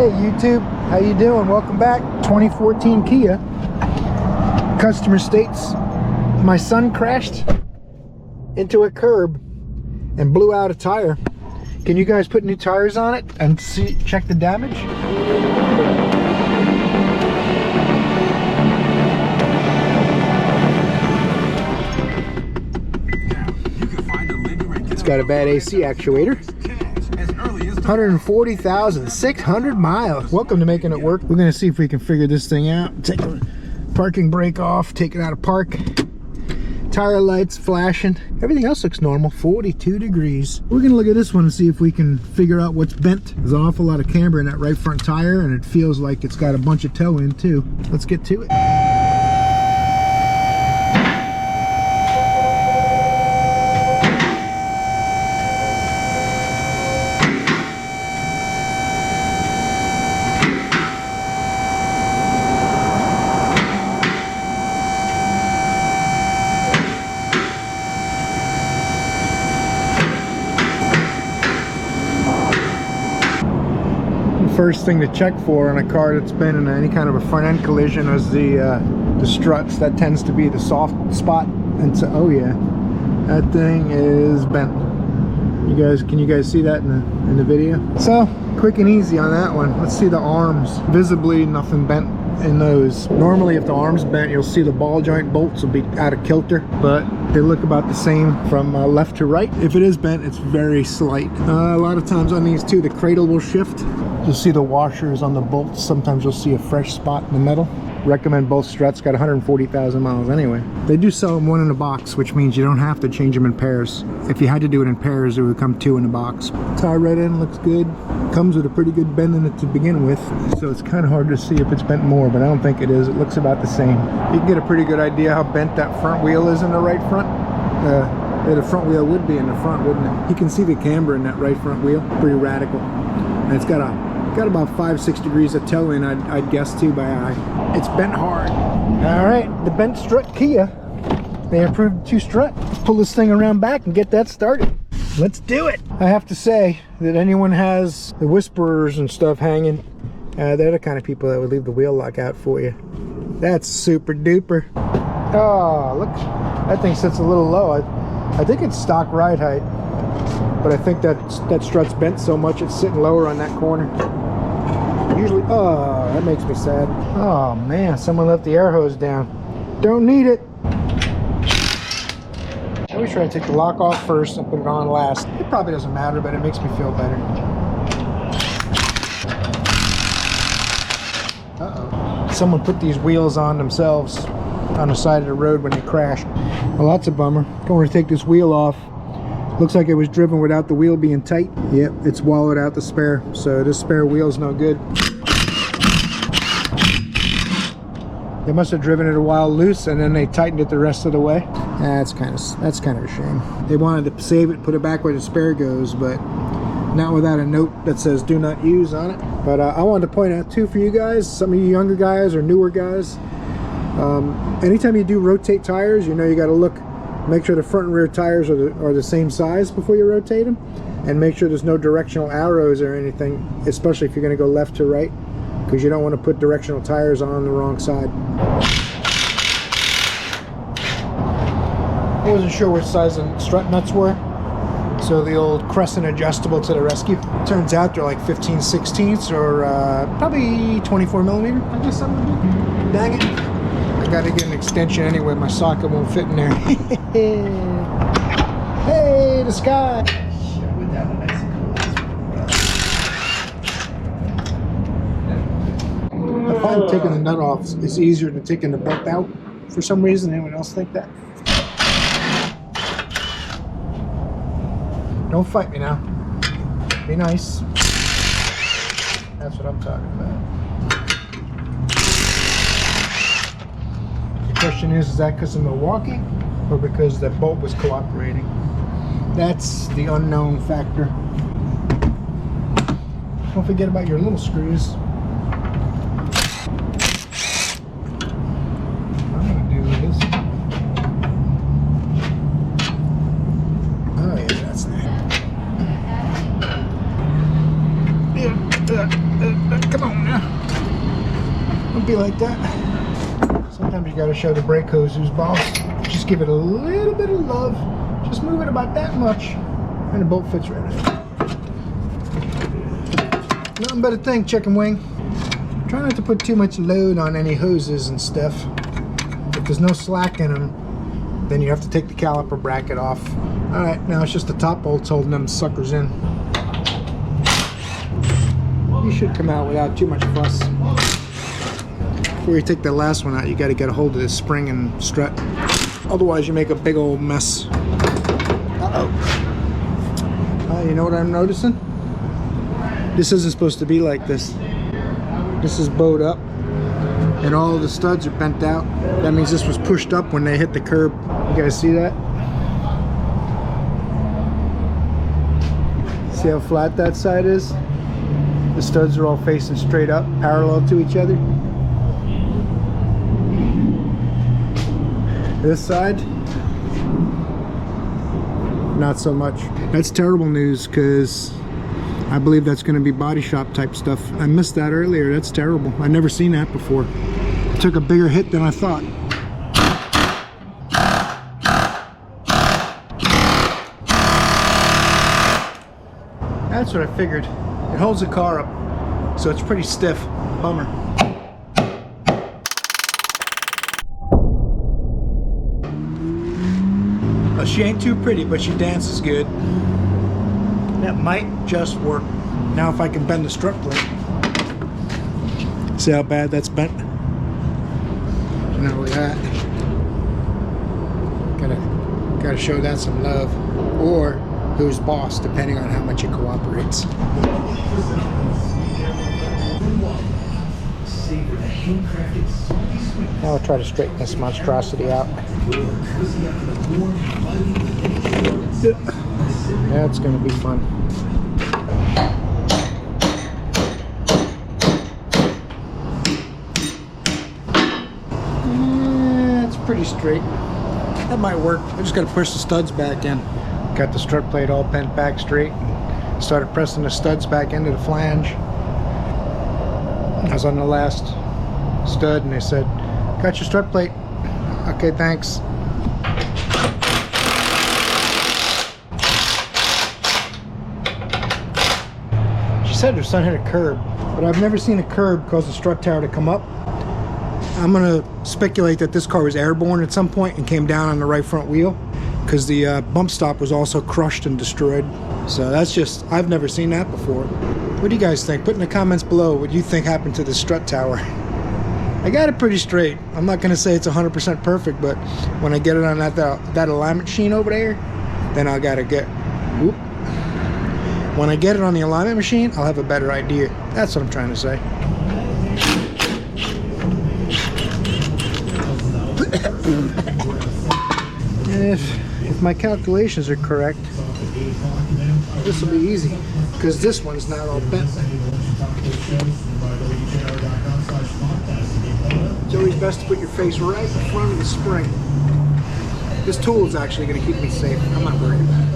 Hey YouTube, how you doing? Welcome back. 2014 Kia. Customer states my son crashed into a curb and blew out a tire. Can you guys put new tires on it and check the damage? It's got a bad AC actuator. 140,600 miles. Welcome to Making It Work. We're gonna see if we can figure this thing out. Take the parking brake off, take it out of park. Tire lights flashing. Everything else looks normal. 42 degrees. We're gonna look at this one and see if we can figure out what's bent. There's an awful lot of camber in that right front tire, and it feels like it's got a bunch of toe in too. Let's get to it. First thing to check for on a car that's been in any kind of a front end collision is the struts. That tends to be the soft spot. And so, oh yeah, that thing is bent. Can you guys see that in the video? So quick and easy on that one. Let's see the arms. Visibly nothing bent in those. Normally if the arm's bent, you'll see the ball joint bolts will be out of kilter, but they look about the same from left to right. If it is bent, it's very slight. A lot of times on these too, the cradle will shift. You'll see the washers on the bolts. Sometimes you'll see a fresh spot in the metal. Recommend both struts. Got 140,000 miles anyway. They do sell them one in a box, which means you don't have to change them in pairs. If you had to do it in pairs, it would come two in a box. Tire right end looks good. Comes with a pretty good bend in it to begin with, so it's kind of hard to see if it's bent more, but I don't think it is. It looks about the same. You can get a pretty good idea how bent that front wheel is in the right front. The front wheel would be in the front, wouldn't it? You can see the camber in that right front wheel. Pretty radical. And it's got about 5-6 degrees of toe in, I'd guess too by eye. It's bent hard. All right, the bent strut Kia. They approved 2 strut. Let's pull this thing around back and get that started. Let's do it. I have to say that anyone has the whisperers and stuff hanging, they're the kind of people that would leave the wheel lock out for you. That's super duper. Oh, look, that thing sits a little low. I think it's stock ride height, but I think that strut's bent so much it's sitting lower on that corner. Usually, oh, that makes me sad. Oh man, someone left the air hose down. Don't need it. I always try to take the lock off first and put it on last. It probably doesn't matter, but it makes me feel better. Uh-oh. Someone put these wheels on themselves on the side of the road when they crashed. Well, that's a bummer. Going to take this wheel off. Looks like it was driven without the wheel being tight. Yep, it's wallowed out the spare, so this spare wheel's no good. They must have driven it a while loose and then they tightened it the rest of the way. That's kind of a shame. They wanted to save it, put it back where the spare goes, but not without a note that says do not use on it. But I wanted to point out too for you guys, some of you younger guys or newer guys, anytime you do rotate tires, you know you got to look. Make sure the front and rear tires are the same size before you rotate them, and make sure there's no directional arrows or anything, especially if you're going to go left to right, because you don't want to put directional tires on the wrong side. I wasn't sure which size the strut nuts were, so the old Crescent adjustable to the rescue. Turns out they're like 15/16 or probably 24 millimeter. I guess something like that. Dang it. I gotta get an extension anyway, my socket won't fit in there. Hey, the sky! I find taking the nut off is easier than taking the belt out. For some reason, anyone else think that? Don't fight me now. Be nice. That's what I'm talking about. The question is that because of Milwaukee or because the bolt was cooperating? That's the unknown factor. Don't forget about your little screws. I'm gonna do this. Oh yeah, that's nice. Come be like that. Sometimes you gotta show the brake hose who's boss. Just give it a little bit of love. Just move it about that much, and the bolt fits right in. Nothing but a thing, chicken wing. Try not to put too much load on any hoses and stuff. If there's no slack in them, then you have to take the caliper bracket off. Alright, now it's just the top bolts holding them suckers in. You should come out without too much fuss. Before you take the last one out, you got to get a hold of this spring and strut. Otherwise, you make a big old mess. Uh-oh. You know what I'm noticing? This isn't supposed to be like this. This is bowed up, and all of the studs are bent out. That means this was pushed up when they hit the curb. You guys see that? See how flat that side is? The studs are all facing straight up, parallel to each other. This side, not so much. That's terrible news, because I believe that's going to be body shop type stuff. I missed that earlier. That's terrible. I've never seen that before. It took a bigger hit than I thought. That's what I figured. It holds the car up, so it's pretty stiff. Bummer. Well, she ain't too pretty, but she dances good. That might just work. Now if I can bend the strut plate. See how bad that's bent? Not only that. Gotta show that some love. Or who's boss, depending on how much it cooperates. Now I'll try to straighten this monstrosity out. Yeah, it's going to be fun. Yeah, it's pretty straight. That might work. I just got to push the studs back in. Got the strut plate all bent back straight. Started pressing the studs back into the flange. I was on the last stud and they said, "Got your strut plate." Okay, thanks. She said her son hit a curb, but I've never seen a curb cause the strut tower to come up. I'm gonna speculate that this car was airborne at some point and came down on the right front wheel, because the bump stop was also crushed and destroyed. So that's just, I've never seen that before. What do you guys think? Put in the comments below what you think happened to the strut tower. I got it pretty straight. I'm not gonna say it's 100% perfect, but when I get it on that alignment machine over there, then I gotta get, whoop. When I get it on the alignment machine, I'll have a better idea. That's what I'm trying to say. And if my calculations are correct, this will be easy, because this one's not all bent. It's always best to put your face right in front of the spring. This tool is actually going to keep me safe. I'm not worried about it.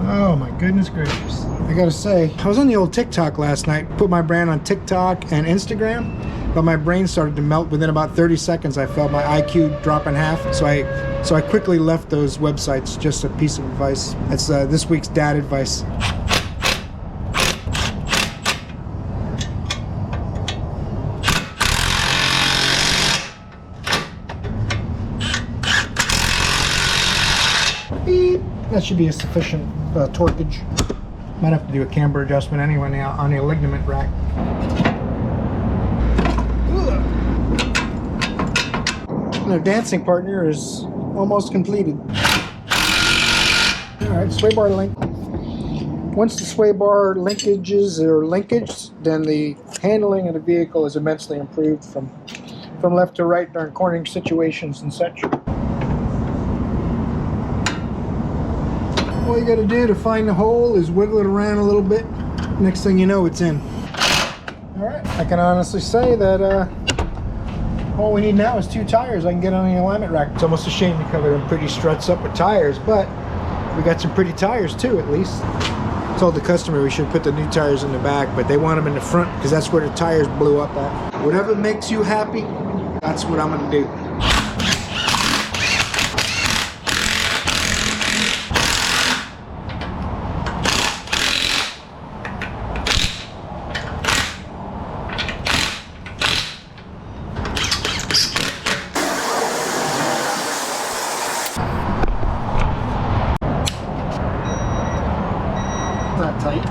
Oh my goodness gracious. I gotta say, I was on the old TikTok last night, put my brand on TikTok and Instagram, but my brain started to melt within about 30 seconds. I felt my IQ drop in half, so I quickly left those websites. Just a piece of advice. That's this week's dad advice. Beep. That should be a sufficient torquage. Might have to do a camber adjustment anyway on the ligament rack. And our dancing partner is almost completed. Alright, sway bar link. Once the sway bar linkages are linkaged, then the handling of the vehicle is immensely improved from left to right during cornering situations and such. All you got to do to find the hole is wiggle it around a little bit Next thing you know, it's in. Alright, I can honestly say that all we need now is 2 tires. I can get on the alignment rack. It's almost a shame to cover them pretty struts up with tires, but we got some pretty tires too, at least. I told the customer we should put the new tires in the back, but they want them in the front because that's where the tires blew up at. Whatever makes you happy, that's what I'm gonna do. Not tight.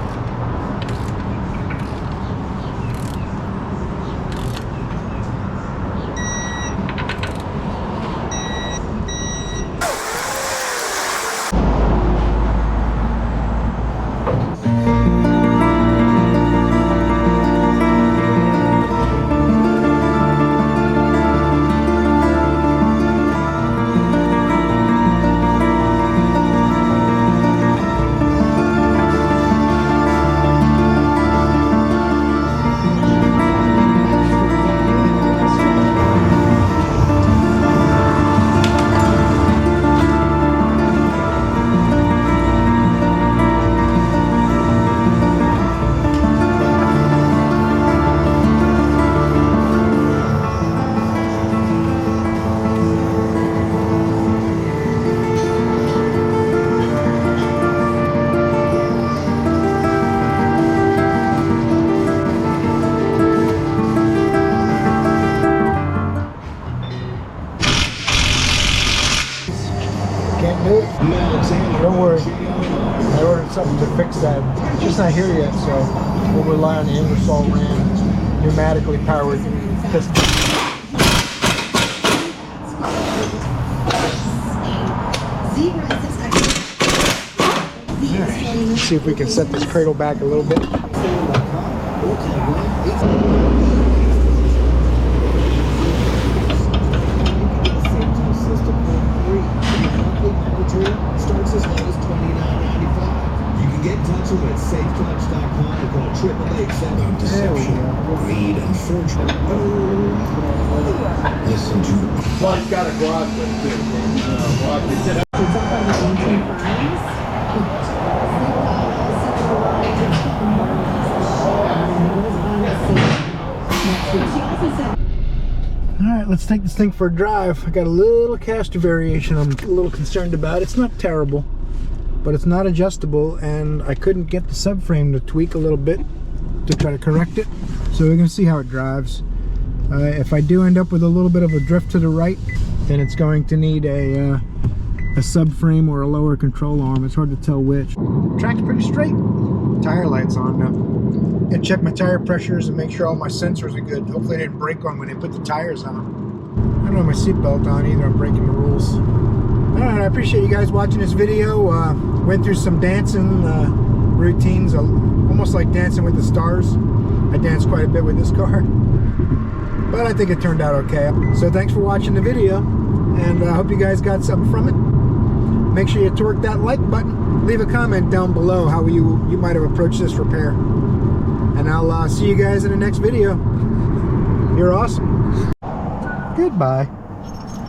Can't do it. Don't worry. I ordered something to fix that. It's just not here yet, so we'll rely on the Ingersoll Rand pneumatically powered piston. Right. Let's see if we can set this cradle back a little bit. Starts as low as $29.95. You can get in touch with them at safeclutch.com or call 888-7. Deception, greed, and fortune. Listen to. Well, it's got a garage with it too. Alright, let's take this thing for a drive. I got a little caster variation I'm a little concerned about. It's not terrible, but it's not adjustable, and I couldn't get the subframe to tweak a little bit to try to correct it. So we're going to see how it drives. If I do end up with a little bit of a drift to the right, then it's going to need a subframe or a lower control arm. It's hard to tell which. Track's pretty straight. Tire light's on now. And check my tire pressures and make sure all my sensors are good. Hopefully I didn't break one when they put the tires on them. I don't have my seatbelt on either. I'm breaking the rules. Alright, I appreciate you guys watching this video. Went through some dancing routines, almost like Dancing with the Stars. I danced quite a bit with this car, but I think it turned out okay. So thanks for watching the video, and I hope you guys got something from it. Make sure you torque that like button. Leave a comment down below how you might have approached this repair. And I'll see you guys in the next video. You're awesome. Goodbye.